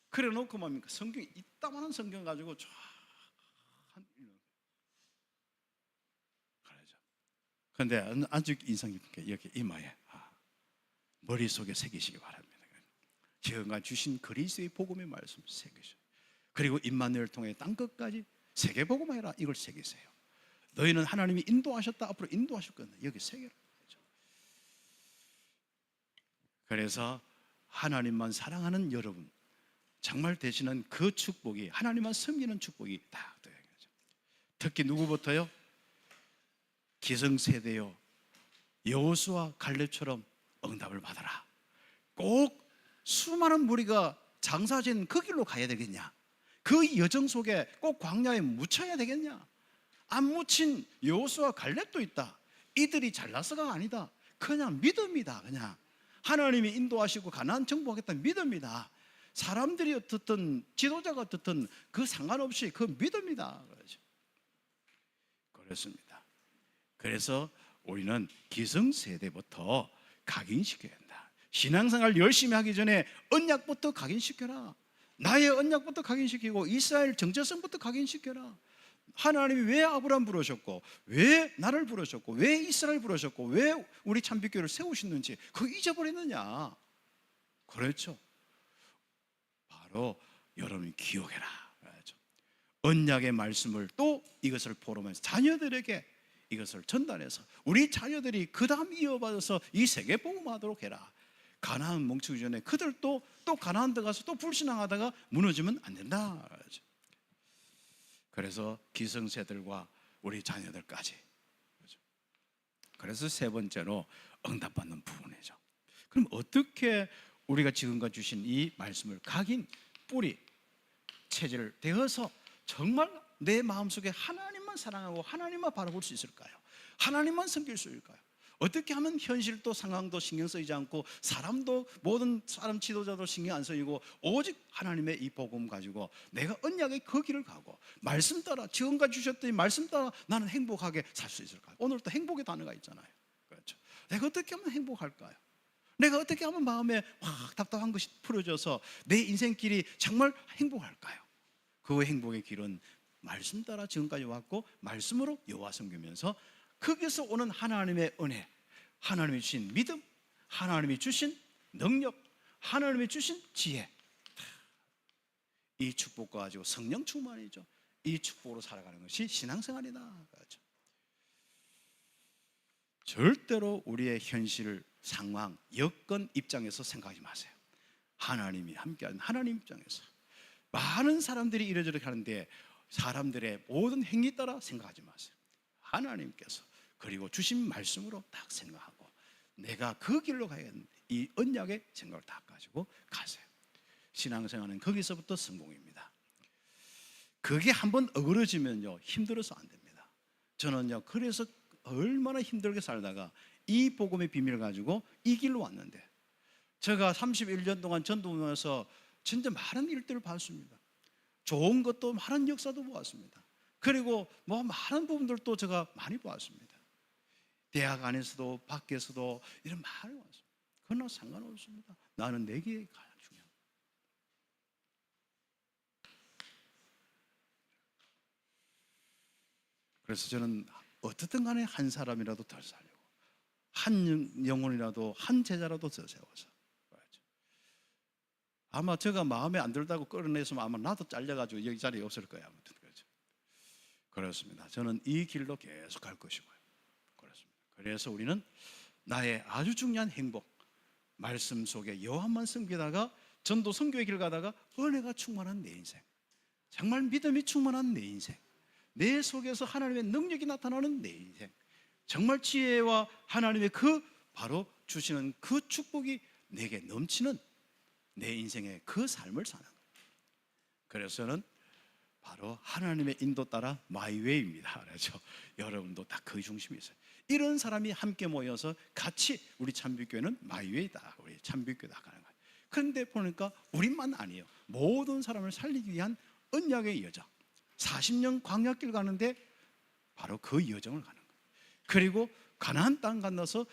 그래 놓고 뭡니까? 성경, 이따만한 성경 가지고 쫙 그러죠. 근데 아주 인상 깊게 이렇게 이마에 머릿속에 새기시기 바랍니다. 지금까지 주신 그리스도의 복음의 말씀 새기셔. 그리고 임마누엘 통해 땅끝까지 세계 복음해라. 이걸 새기세요. 너희는 하나님이 인도하셨다. 앞으로 인도하실 거다. 여기 새겨라. 그래서 하나님만 사랑하는 여러분 정말 되시는 그 축복이, 하나님만 섬기는 축복이 다 되죠. 특히 누구부터요? 기성세대요 여호수아 갈렙처럼 응답을 받아라. 꼭 수많은 무리가 장사진 그 길로 가야 되겠냐? 그 여정 속에 꼭 광야에 묻혀야 되겠냐? 안 묻힌 여호수아 갈렙도 있다. 이들이 잘나서가 아니다. 그냥 믿음이다. 그냥 하나님이 인도하시고 가나안 정복하겠다는 믿음이다. 사람들이 어떻든 지도자가 어떻든 그 상관없이 그 믿음이다. 그렇습니다. 그래서 우리는 기성세대부터 각인시켜야 한다. 신앙생활 열심히 하기 전에 언약부터 각인시켜라. 나의 언약부터 각인시키고 이스라엘 정체성부터 각인시켜라. 하나님이 왜 아브라함 부르셨고, 왜 나를 부르셨고, 왜 이스라엘 부르셨고, 왜 우리 참빛교회를 세우셨는지 그거 잊어버렸느냐? 그렇죠. 바로 여러분이 기억해라. 그렇죠. 언약의 말씀을 또 이것을 포럼해서 자녀들에게 이것을 전달해서 우리 자녀들이 그 다음 이어받아서 이 세계 복음하도록 해라. 가나안 멈추기 전에 그들도 또 가나안 들어가서 또 불신앙하다가 무너지면 안 된다. 그렇죠. 그래서 기성세들과 우리 자녀들까지. 그렇죠. 그래서 세 번째로 응답받는 부분이죠. 그럼 어떻게 우리가 지금까지 주신 이 말씀을 각인 뿌리 체질 되어서 정말 내 마음속에 하나님만 사랑하고 하나님만 바라볼 수 있을까요? 하나님만 섬길 수 있을까요? 어떻게 하면 현실도 상황도 신경 쓰이지 않고 사람도 모든 사람 지도자도 신경 안 쓰이고 오직 하나님의 이 복음 가지고 내가 언약의 그 길을 가고 말씀 따라 지금까지 주셨더니 말씀 따라 나는 행복하게 살 수 있을까요? 오늘 또 행복의 단어가 있잖아요. 그렇죠. 내가 어떻게 하면 행복할까요? 내가 어떻게 하면 마음에 확 답답한 것이 풀어져서 내 인생길이 정말 행복할까요? 그 행복의 길은 말씀 따라 지금까지 왔고 말씀으로 여호와 섬기면서 거기서 오는 하나님의 은혜, 하나님이 주신 믿음, 하나님이 주신 능력, 하나님이 주신 지혜, 이 축복과 가지고 성령 충만이죠. 이 축복으로 살아가는 것이 신앙생활이다. 그렇죠. 절대로 우리의 현실, 상황, 여건 입장에서 생각하지 마세요. 하나님이 함께하는 하나님 입장에서 많은 사람들이 이러저러 하는데 사람들의 모든 행위 따라 생각하지 마세요. 하나님께서 그리고 주신 말씀으로 딱 생각하고 내가 그 길로 가야겠는데 이 언약의 생각을 다 가지고 가세요. 신앙생활은 거기서부터 성공입니다. 그게 한번 어그러지면요 힘들어서 안 됩니다. 저는요 그래서 얼마나 힘들게 살다가 이 복음의 비밀을 가지고 이 길로 왔는데 제가 31년 동안 전도하면서 진짜 많은 일들을 봤습니다. 좋은 것도 많은 역사도 보았습니다. 그리고 뭐 많은 부분들도 제가 많이 보았습니다. 대학 안에서도 밖에서도 이런 많이 왔습니다. 그러나 상관없습니다. 나는 내게 가장 중요합니다. 그래서 저는 어떻든 간에 한 사람이라도 덜 살려고 한 영혼이라도 한 제자라도 더 세워서 아마 제가 마음에 안 들다고 끌어냈으면 아마 나도 잘려가지고 여기 자리에 없을 거예요. 아무튼 그렇죠. 그렇습니다. 저는 이 길로 계속 갈 것이고요. 그렇습니다. 그래서 우리는 나의 아주 중요한 행복, 말씀 속에 여호와만 섬기다가 전도 선교의 길 가다가 은혜가 충만한 내 인생, 정말 믿음이 충만한 내 인생, 내 속에서 하나님의 능력이 나타나는 내 인생, 정말 지혜와 하나님의 그 바로 주시는 그 축복이 내게 넘치는 내 인생의 그 삶을 사는 거예요. 그래서 저는 바로 하나님의 인도 따라 마이웨이입니다. 그렇죠? 여러분도 다 그 중심이 있어요. 이런 사람이 함께 모여서 같이 우리 참빛교회는 마이웨이다, 우리 참빛교회다 가는 거예요. 그런데 보니까 우리만 아니에요. 모든 사람을 살리기 위한 언약의 여정, 40년 광야길 가는데 바로 그 여정을 가는 거예요. 그리고 가나안 땅 건너서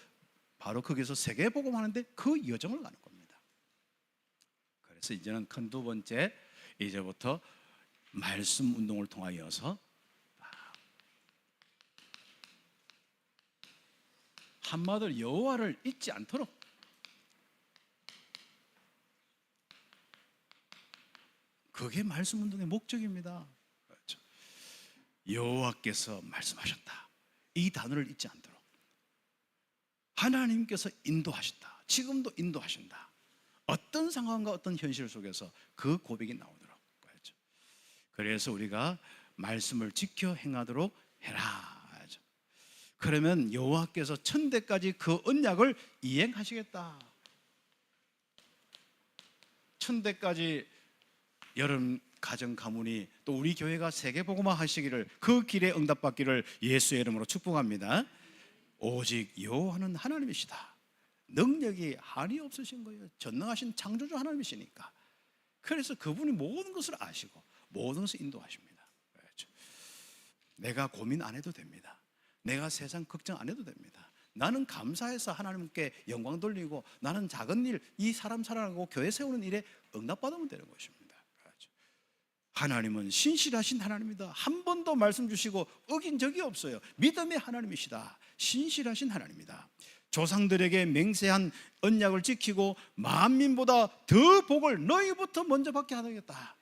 바로 거기서 세계 복음하는데 그 여정을 가는 겁니다. 그래서 이제는 큰 두 번째, 이제부터 말씀 운동을 통하여서 한마디로 여호와를 잊지 않도록 그게 말씀 운동의 목적입니다. 그렇죠? 여호와께서 말씀하셨다, 이 단어를 잊지 않도록 하나님께서 인도하셨다, 지금도 인도하신다. 어떤 상황과 어떤 현실 속에서 그 고백이 나오도록. 그렇죠? 그래서 우리가 말씀을 지켜 행하도록 해라. 그러면 여호와께서 천대까지 그 언약을 이행하시겠다. 천대까지 여러분 가정 가문이 또 우리 교회가 세계 복음화 하시기를, 그 길에 응답받기를 예수의 이름으로 축복합니다. 오직 여호와는 하나님이시다. 능력이 한이 없으신 거예요. 전능하신 창조주 하나님이시니까. 그래서 그분이 모든 것을 아시고 모든 것을 인도하십니다. 그렇죠? 내가 고민 안 해도 됩니다. 내가 세상 걱정 안 해도 됩니다. 나는 감사해서 하나님께 영광 돌리고 나는 작은 일, 이 사람 살아나고 교회 세우는 일에 응답받으면 되는 것입니다. 그렇죠? 하나님은 신실하신 하나님이다. 한 번도 말씀 주시고 어긴 적이 없어요. 믿음의 하나님이시다. 신실하신 하나님이다. 조상들에게 맹세한 언약을 지키고 만민보다 더 복을 너희부터 먼저 받게 하겠다.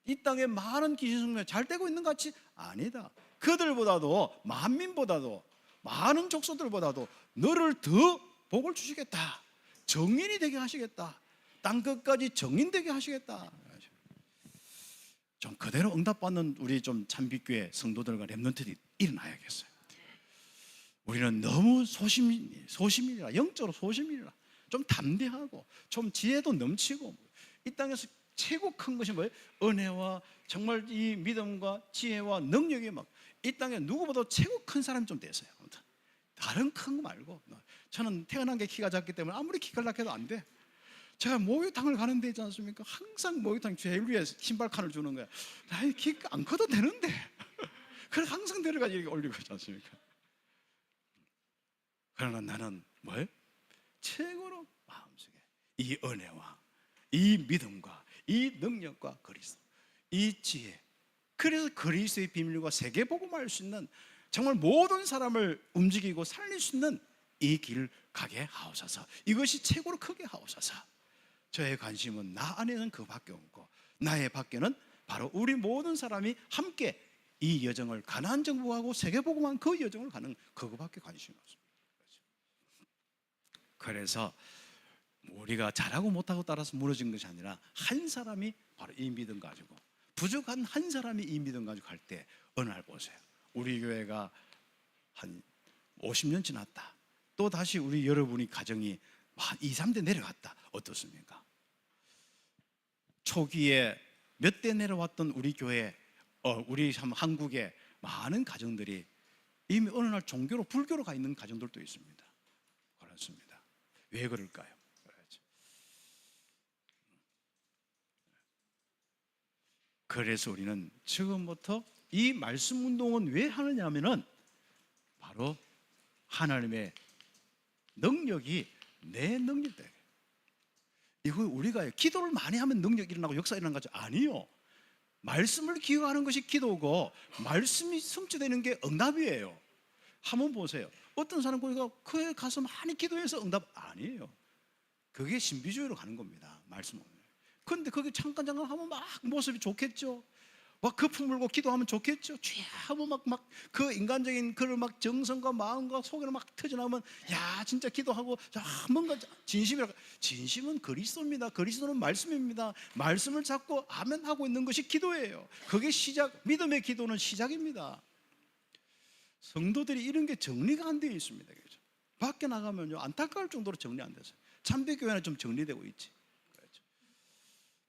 이 땅에 많은 기신성명 잘 되고 있는 것 같이 아니다. 그들보다도 만민보다도 많은 족속들보다도 너를 더 복을 주시겠다. 정인이 되게 하시겠다. 땅 끝까지 정인되게 하시겠다. 좀 그대로 응답받는 우리 좀 참빛교회 성도들과 렘넌트들이 일어나야겠어요. 우리는 너무 소심이라, 영적으로 소심이라, 좀 담대하고 좀 지혜도 넘치고, 이 땅에서 최고 큰 것이 뭐예요? 은혜와 정말 이 믿음과 지혜와 능력이 막 이 땅에 누구보다 최고 큰 사람이 좀 되세요. 다른 큰 거 말고. 저는 태어난 게 키가 작기 때문에 아무리 키가 작해도 안 돼. 제가 목욕탕을 가는 데 있지 않습니까? 항상 목욕탕 제일 위에 신발칸을 주는 거야. 나이 키 안 커도 되는데. 그래서 항상 데려가 이렇게 올리고 있지 않습니까? 그러나 나는 뭐예요? 최고로 마음속에 이 은혜와 이 믿음과 이 능력과 그리스도, 이 지혜, 그래서 그리스도의 비밀과 세계복음할 수 있는 정말 모든 사람을 움직이고 살릴 수 있는 이 길 가게 하옵소서. 이것이 최고로 크게 하옵소서. 저의 관심은 나 안에는 그밖에 없고 나의 밖에는 바로 우리 모든 사람이 함께 이 여정을 가나안 정복하고 세계복음한 그 여정을 가는 그거밖에 관심이 없습니다. 그래서 우리가 잘하고 못하고 따라서 무너진 것이 아니라 한 사람이 바로 이 믿음 가지고, 부족한 한 사람이 이 믿음 가지고 갈 때 어느 날 보세요. 우리 교회가 한 50년 지났다. 또 다시 우리 여러분이 가정이 한 2, 3대 내려갔다. 어떻습니까? 초기에 몇 대 내려왔던 우리 교회, 우리 한국의 많은 가정들이 이미 어느 날 종교로, 불교로 가 있는 가정들도 있습니다. 그렇습니다. 왜 그럴까요? 그래서 우리는 지금부터 이 말씀 운동은 왜 하느냐 하면은 바로 하나님의 능력이 내 능력이 돼. 이거 우리가 기도를 많이 하면 능력이 일어나고 역사 일어나는 거죠? 아니요. 말씀을 기억하는 것이 기도고 말씀이 성취되는 게 응답이에요. 한번 보세요. 어떤 사람 보니까 그에 가서 많이 기도해서 응답 아니에요. 그게 신비주의로 가는 겁니다. 말씀은. 그런데 거기 잠깐 하면 막 모습이 좋겠죠. 막 거품 물고 기도하면 좋겠죠. 주야 하면 막 그 인간적인 그런 막 정성과 마음과 속에는 막 터져나오면 야 진짜 기도하고 뭔가 진심은 그리스도입니다. 그리스도는 말씀입니다. 말씀을 잡고 아멘 하고 있는 것이 기도예요. 그게 시작, 믿음의 기도는 시작입니다. 성도들이 이런 게 정리가 안 되어 있습니다. 그렇죠? 밖에 나가면요 안타까울 정도로 정리 안 돼서 참배교회는 좀 정리되고 있지. 그렇죠?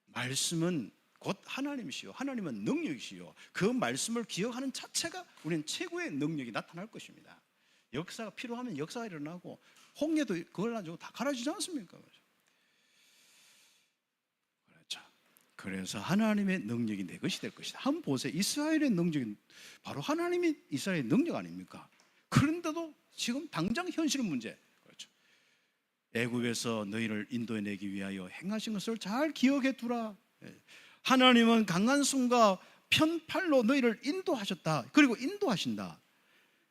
말씀은 곧 하나님이시요, 하나님은 능력이시요, 그 말씀을 기억하는 자체가 우리는 최고의 능력이 나타날 것입니다. 역사가 필요하면 역사가 일어나고 홍해도 그걸 가지고 다 갈아지지 않습니까? 그렇죠. 그래서 하나님의 능력이 내 것이 될 것이다. 한번 보세요. 이스라엘의 능력이 바로 하나님이 이스라엘의 능력 아닙니까? 그런데도 지금 당장 현실의 문제, 그렇죠. 애굽에서 너희를 인도해내기 위하여 행하신 것을 잘 기억해 두라. 하나님은 강한 손과 편팔로 너희를 인도하셨다. 그리고 인도하신다.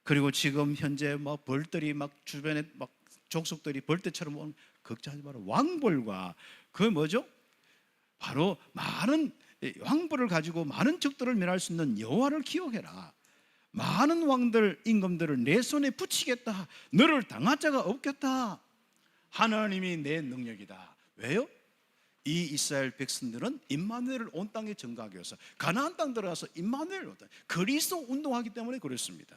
그리고 지금 현재 막 벌들이 막 주변에 막 족속들이 벌떼처럼 오는, 걱정하지 마라. 왕벌과 그 뭐죠? 바로 많은 왕벌을 가지고 많은 적들을 멸할 수 있는 여호와를 기억해라. 많은 왕들 임금들을 내 손에 붙이겠다. 너를 당할 자가 없겠다. 하나님이 내 능력이다. 왜요? 이 이스라엘 백성들은 임마누엘을 온 땅에 전가하기 위해서 가나안 땅 들어가서 임마누엘, 그리스도 운동하기 때문에 그렇습니다.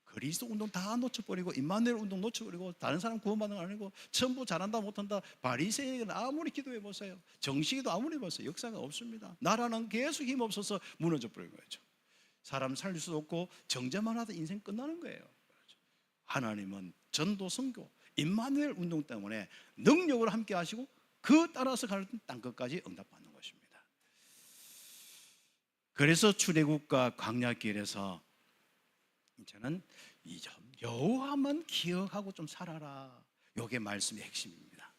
그리스도 운동 다 놓쳐버리고 임마누엘 운동 놓쳐버리고 다른 사람 구원받는 거 아니고 전부 잘한다 못한다. 바리새인은 아무리 기도해 보세요, 정식이도 아무리 해보세요, 역사가 없습니다. 나라는 계속 힘없어서 무너져 버린 거죠. 사람 살릴 수도 없고 정죄만 하다 인생 끝나는 거예요. 하나님은 전도 선교 임마누엘 운동 때문에 능력으로 함께 하시고 그 따라서 갈 땅끝까지 응답받는 것입니다. 그래서 출애굽과 광야길에서 이제는 이 점 여호와만 기억하고 좀 살아라. 이게 말씀의 핵심입니다.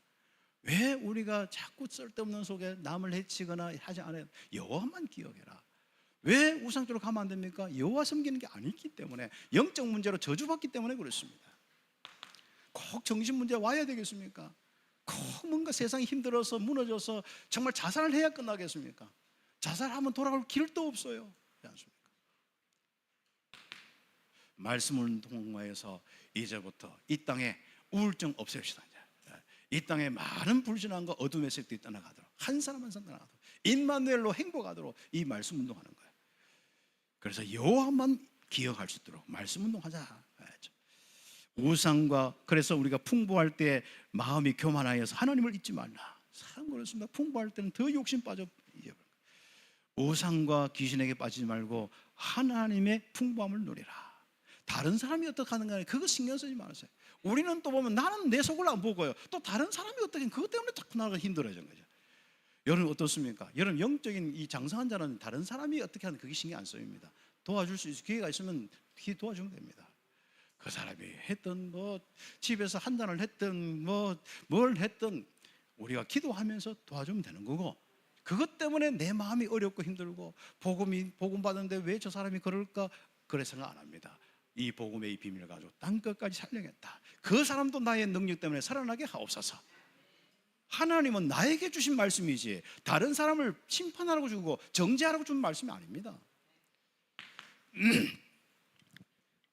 왜 우리가 자꾸 쓸데없는 속에 남을 해치거나 하지 않아요? 여호와만 기억해라. 왜 우상 쪽으로 가면 안 됩니까? 여호와 섬기는 게 아니기 때문에, 영적 문제로 저주받기 때문에 그렇습니다. 꼭 정신 문제 와야 되겠습니까? 꼭 뭔가 세상이 힘들어서 무너져서 정말 자살을 해야 끝나겠습니까? 자살하면 돌아올 길도 없어요. 그렇지 않습니까? 말씀을 통과해서 이제부터 이 땅에 우울증 없앱시다. 이 땅에 많은 불신앙과 어둠의 색들이 떠나가도록, 한 사람 한 사람 떠나가도록, 임마누엘로 행복하도록 이 말씀 운동하는 거예요. 그래서 여호와만 기억할 수 있도록 말씀 운동하자. 우상과, 그래서 우리가 풍부할 때 마음이 교만하여서 하나님을 잊지 말라. 참 그렇습니다. 풍부할 때는 더 욕심 빠져. 우상과 귀신에게 빠지지 말고 하나님의 풍부함을 누리라. 다른 사람이 어떻게 하는가 그거 신경 쓰지 마세요. 우리는 또 보면 나는 내 속을 안 보고요, 또 다른 사람이 어떻게, 그것 때문에 자꾸 나가 힘들어지는 거죠. 여러분 어떻습니까? 여러분 영적인 이 장성한 자는 다른 사람이 어떻게 하는 그게 신경 안 쓰입니다. 도와줄 수 있을 기회가 있으면 도와주면 됩니다. 그 사람이 했던 뭐 집에서 한잔을 했던 뭘 했던 우리가 기도하면서 도와주면 되는 거고, 그것 때문에 내 마음이 어렵고 힘들고 복음 받는데 왜 저 사람이 그럴까 그래 생각 안 합니다. 이 복음의 이 비밀을 가지고 땅 끝까지 살려겠다. 그 사람도 나의 능력 때문에 살아나게 하옵소서. 하나님은 나에게 주신 말씀이지 다른 사람을 심판하라고 주고 정죄하라고 준 말씀이 아닙니다.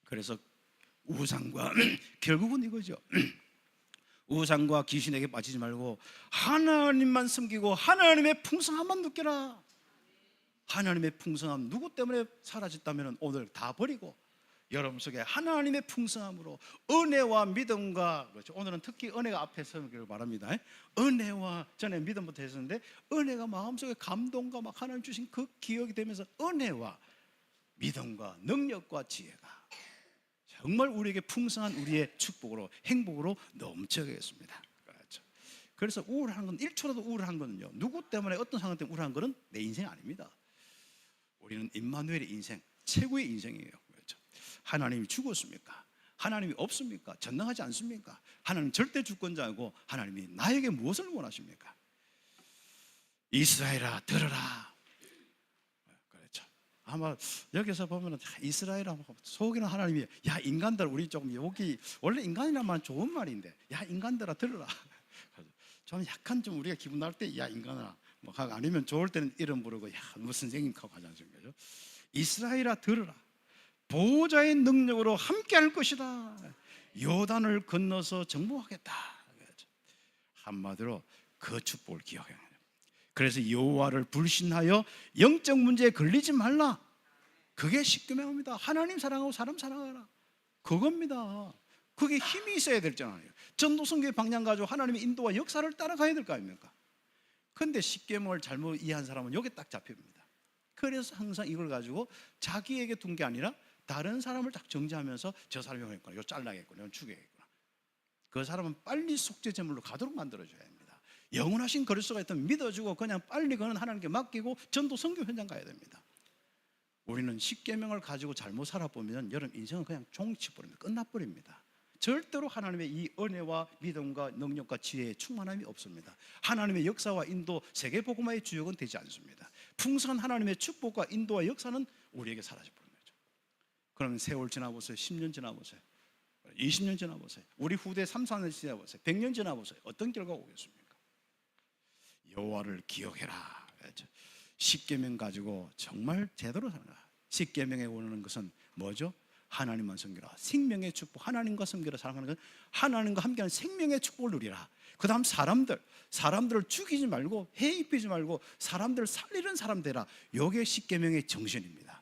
그래서 우상과 결국은 이거죠. 우상과 귀신에게 빠지지 말고 하나님만 섬기고 하나님의 풍성함만 느껴라. 하나님의 풍성함, 누구 때문에 사라졌다면 오늘 다 버리고 여러분 속에 하나님의 풍성함으로 은혜와 믿음과, 그렇죠, 오늘은 특히 은혜가 앞에 서기를 바랍니다. 은혜와, 전에 믿음부터 했었는데 은혜가 마음속에 감동과 막 하나님 주신 그 기억이 되면서 은혜와 믿음과 능력과 지혜가 정말 우리에게 풍성한 우리의 축복으로 행복으로 넘쳐가겠습니다. 그렇죠. 그래서 우울한 건 1초라도 우울한 거는요, 누구 때문에 어떤 상황 때문에 우울한 거는 내 인생 아닙니다. 우리는 임마누엘의 인생, 최고의 인생이에요. 그렇죠. 하나님이 죽었습니까? 하나님이 없습니까? 전능하지 않습니까? 하나님 절대 주권자이고 하나님이 나에게 무엇을 원하십니까? 이스라엘아 들어라. 그렇죠. 아마 여기서 보면 이스라엘아 속에는 하나님이 야 인간들, 우리 조금 여기 원래 인간이란 말은 좋은 말인데 야 인간들아 들어라. 저는 약간 좀 우리가 기분 나쁠 때 야 인간아 뭐 아니면 좋을 때는 이름 부르고 야 무슨 선생님 하고 하지 않습니까? 이스라엘아 들으라. 보호자의 능력으로 함께 할 것이다. 요단을 건너서 정복하겠다. 한마디로 그 축복을 기억해야 해요. 그래서 여호와를 불신하여 영적 문제에 걸리지 말라. 그게 십계명입니다. 하나님 사랑하고 사람 사랑하라. 그겁니다. 그게 힘이 있어야 되잖아요. 전도성교의 방향 가지고 하나님의 인도와 역사를 따라가야 될 거 아닙니까? 근데 십계명을 잘못 이해한 사람은 여기 딱 잡힙니다. 그래서 항상 이걸 가지고 자기에게 둔 게 아니라 다른 사람을 딱 정죄하면서 저 사람이 했구나, 이거 잘라야겠구나, 이건 죽여야겠구나. 그 사람은 빨리 속죄제물로 가도록 만들어줘야 합니다. 영원하신 그리스도가 있다면 믿어주고 그냥 빨리 그는 하나님께 맡기고 전도 선교 현장 가야 됩니다. 우리는 십계명을 가지고 잘못 살아보면 여러분 인생은 그냥 종치버립니다. 끝나버립니다. 절대로 하나님의 이 은혜와 믿음과 능력과 지혜에 충만함이 없습니다. 하나님의 역사와 인도, 세계복음화의 주역은 되지 않습니다. 풍성한 하나님의 축복과 인도와 역사는 우리에게 사라져버립니다. 그러면 세월 지나보세요. 10년 지나보세요. 20년 지나보세요. 우리 후대 3, 4년 지나보세요. 100년 지나보세요. 어떤 결과가 오겠습니까? 여호와를 기억해라. 십계명 가지고 정말 제대로 살아라. 십계명에 오는 것은 뭐죠? 하나님만 섬기라. 생명의 축복. 하나님과 섬기라. 사랑하는 건 하나님과 함께하는 생명의 축복을 누리라. 그 다음 사람들을 죽이지 말고 해입히지 말고 사람들을 살리는 사람 되라. 이게 십계명의 정신입니다.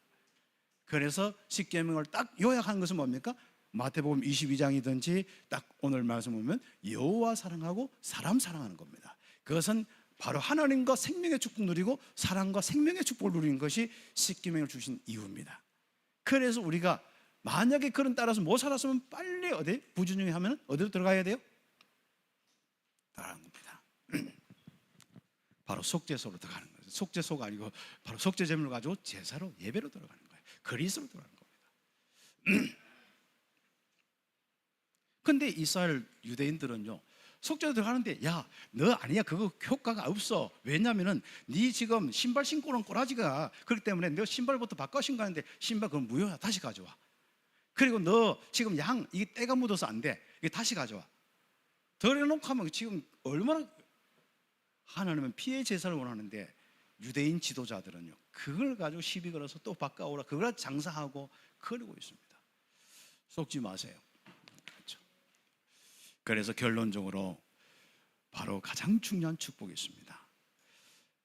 그래서 십계명을 딱 요약한 것은 뭡니까? 마태복음 22장이든지 딱 오늘 말씀 보면 여호와 사랑하고 사람 사랑하는 겁니다. 그것은 바로 하나님과 생명의 축복 누리고 사랑과 생명의 축복을 누리는 것이 십계명을 주신 이유입니다. 그래서 우리가 만약에 그런 따라서 못 살았으면 빨리 어디 부지런히 하면 어디로 들어가야 돼요? 따라가는 겁니다. 바로 속죄소로 들어가는 거예요. 속죄소가 아니고 바로 속죄제물을 가지고 제사로 예배로 들어가는 거예요. 그리스도로 들어가는 겁니다. 근데 이스라엘 유대인들은요 속죄도 들어가는데 야, 너 아니야. 그거 효과가 없어. 왜냐면은 네 지금 신발 신고는 꼬라지가 그렇기 때문에 너 신발부터 바꿔 신고하는데 신발 그건 무효야. 다시 가져와. 그리고 너 지금 양 이게 때가 묻어서 안 돼. 이게 다시 가져와. 덜어놓고 하면 지금 얼마나 하나님은 피해 제사를 원하는데 유대인 지도자들은요 그걸 가지고 시비 걸어서 또 바꿔오라. 그걸 장사하고 그러고 있습니다. 속지 마세요. 그렇죠? 그래서 결론적으로 바로 가장 중요한 축복이 있습니다.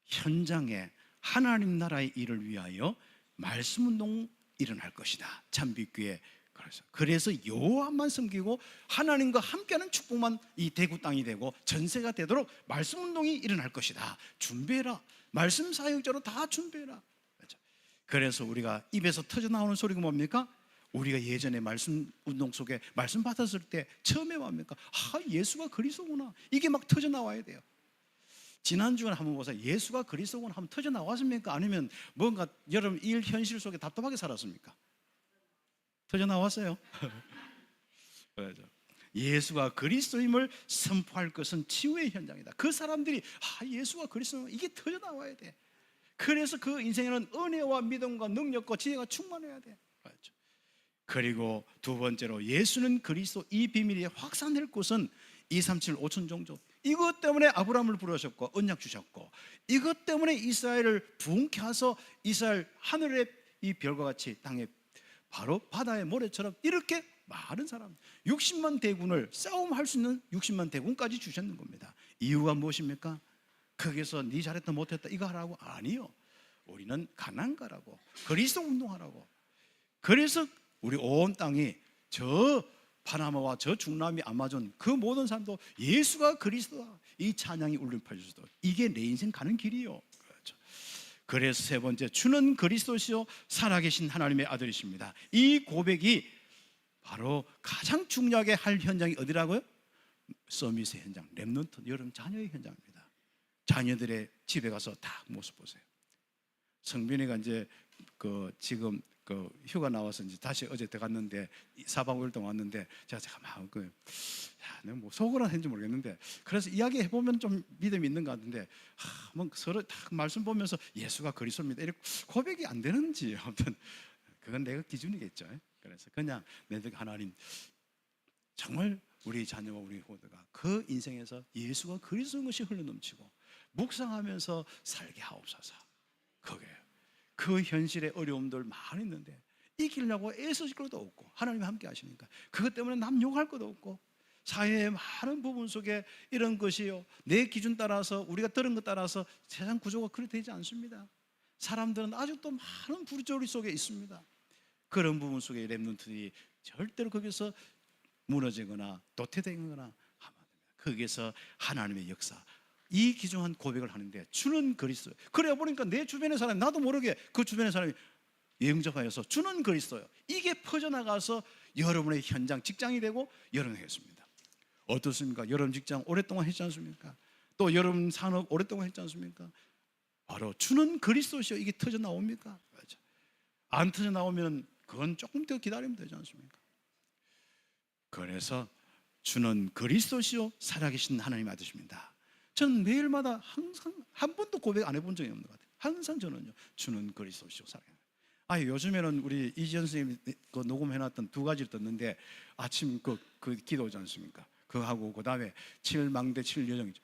현장에 하나님 나라의 일을 위하여 말씀운동 일어날 것이다. 참빛교회. 그래서 여호와만 섬기고 하나님과 함께하는 축복만 이 대구 땅이 되고 전세가 되도록 말씀운동이 일어날 것이다. 준비해라. 말씀 사역자로 다 준비해라. 그래서 우리가 입에서 터져나오는 소리가 뭡니까? 우리가 예전에 말씀 운동 속에 말씀 받았을 때 처음에 뭡니까? 예수가 그리스도구나. 이게 막 터져나와야 돼요. 지난주에 한번 보세요. 예수가 그리스도구나 하면 터져나왔습니까? 아니면 뭔가 여러분 일 현실 속에 답답하게 살았습니까? 터져나왔어요. 예수가 그리스도임을 선포할 것은 치유의 현장이다. 그 사람들이 예수가 그리스도 이게 터져나와야 돼. 그래서 그 인생에는 은혜와 믿음과 능력과 지혜가 충만해야 돼. 그리고 두 번째로 예수는 그리스도 이 비밀이 확산될 곳은 237 5천 종족. 이것 때문에 아브라함을 부르셨고 언약 주셨고 이것 때문에 이스라엘을 부흥케 하서 이스라엘 하늘의 이 별과 같이 땅에 바로 바다의 모래처럼 이렇게 많은 사람 60만 대군을 싸움할 수 있는 60만 대군까지 주셨는 겁니다. 이유가 무엇입니까? 거기서 네 잘했다 못했다 이거 하라고? 아니요. 우리는 가난가라고 그리스도 운동하라고. 그래서 우리 온 땅이 저 파나마와 저 중남미 아마존 그 모든 사람도 예수가 그리스도다 이 찬양이 울려 퍼질 수도 이게 내 인생 가는 길이요. 그래서 세 번째 주는 그리스도시요 살아계신 하나님의 아들이십니다. 이 고백이 바로 가장 중요하게 할 현장이 어디라고요? 서밋의 현장, 렘넌트 여러분 자녀의 현장입니다. 자녀들의 집에 가서 딱 모습 보세요. 성빈이가 이제 지금 휴가 나와서 이제 다시 어제 들어갔는데 4박 5일 동안 왔는데 제가 막 내가 뭐 속으로 했는지 모르겠는데 그래서 이야기해 보면 좀 믿음이 있는 것 같은데 뭐 서로 딱 말씀 보면서 예수가 그리스도입니다 이렇게 고백이 안 되는지 아무튼 그건 내가 기준이겠죠. 그래서 그냥 내가 하나님 정말 우리 자녀와 우리 후대가 그 인생에서 예수가 그리스도인 것이 흘러넘치고 묵상하면서 살게 하옵소서. 그게요. 그 현실의 어려움들 많이 있는데 이기려고 애쓰실 것도 없고 하나님이 함께 하시니까 그것 때문에 남 욕할 것도 없고 사회의 많은 부분 속에 이런 것이요 내 기준 따라서 우리가 들은 것 따라서 세상 구조가 그렇게 되지 않습니다. 사람들은 아직도 많은 부조리 속에 있습니다. 그런 부분 속에 렘넌트들이 절대로 거기서 무너지거나 도태되거나 하면 안 됩니다. 거기에서 하나님의 역사 이 기중한 고백을 하는데 주는 그리스도. 그래 보니까 내 주변의 사람이 나도 모르게 그 주변의 사람이 영접하여서 주는 그리스도요. 이게 퍼져나가서 여러분의 현장 직장이 되고 여러분이 했습니다. 어떻습니까? 여러분 직장 오랫동안 했지 않습니까? 또 여러분 산업 오랫동안 했지 않습니까? 바로 주는 그리스도시요. 이게 터져 나옵니까? 안 터져 나오면 그건 조금 더 기다리면 되지 않습니까? 그래서 주는 그리스도시요 살아계신 하나님 아들이십니다. 저는 매일마다 항상 한 번도 고백 안 해본 적이 없는 것 같아요. 항상 저는요 주는 그리스도시요 살아계신. 요즘에는 우리 이지연 선생님이 녹음해놨던 두 가지를 듣는데 아침 그 기도지 않습니까? 그거 하고 그 다음에 7망대 7여정이죠.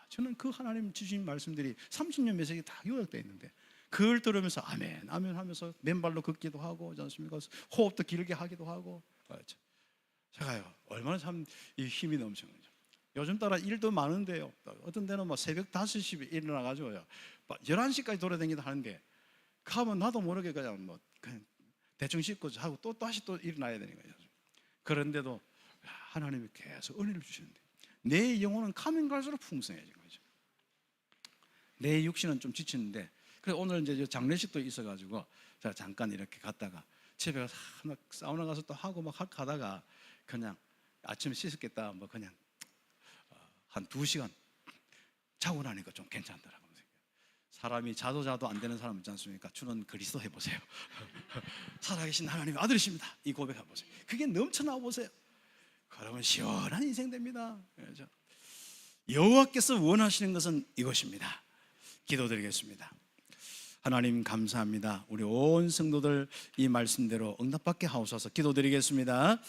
저는 그 하나님 주신 말씀들이 30년 메시지 다 요약되어 있는데 그걸 들으면서 아멘 아멘 하면서 맨발로 걷기도 하고 그렇지 않습니까? 호흡도 길게 하기도 하고. 제가요 얼마나 참 이 힘이 넘치는 거죠. 요즘 따라 일도 많은데요 어떤 데는 뭐 새벽 5시에 일어나가지고요 11시까지 돌아다니기도 하는데 가면 나도 모르게 그냥 대충 씻고 하고 또 다시 또 일어나야 되는 거죠. 그런데도 하나님이 계속 은혜를 주시는데 내 영혼은 가면 갈수록 풍성해진 거죠. 내 육신은 좀 지치는데 그래서 오늘 이제 장례식도 있어가지고 제가 잠깐 이렇게 갔다가 집에 가서 막 사우나 가서 또 하고 막 하다가 그냥 아침에 씻었겠다 뭐 그냥 한 2시간 자고 나니까 좀 괜찮더라고요. 사람이 자도 안 되는 사람 있지 않습니까? 주는 그리스도 해보세요. 살아계신 하나님의 아들이십니다. 이 고백 해보세요. 그게 넘쳐나와 보세요. 그러면 시원한 인생 됩니다. 그렇죠? 여호와께서 원하시는 것은 이것입니다. 기도드리겠습니다. 하나님 감사합니다. 우리 온 성도들 이 말씀대로 응답받게 하옵소서. 기도드리겠습니다.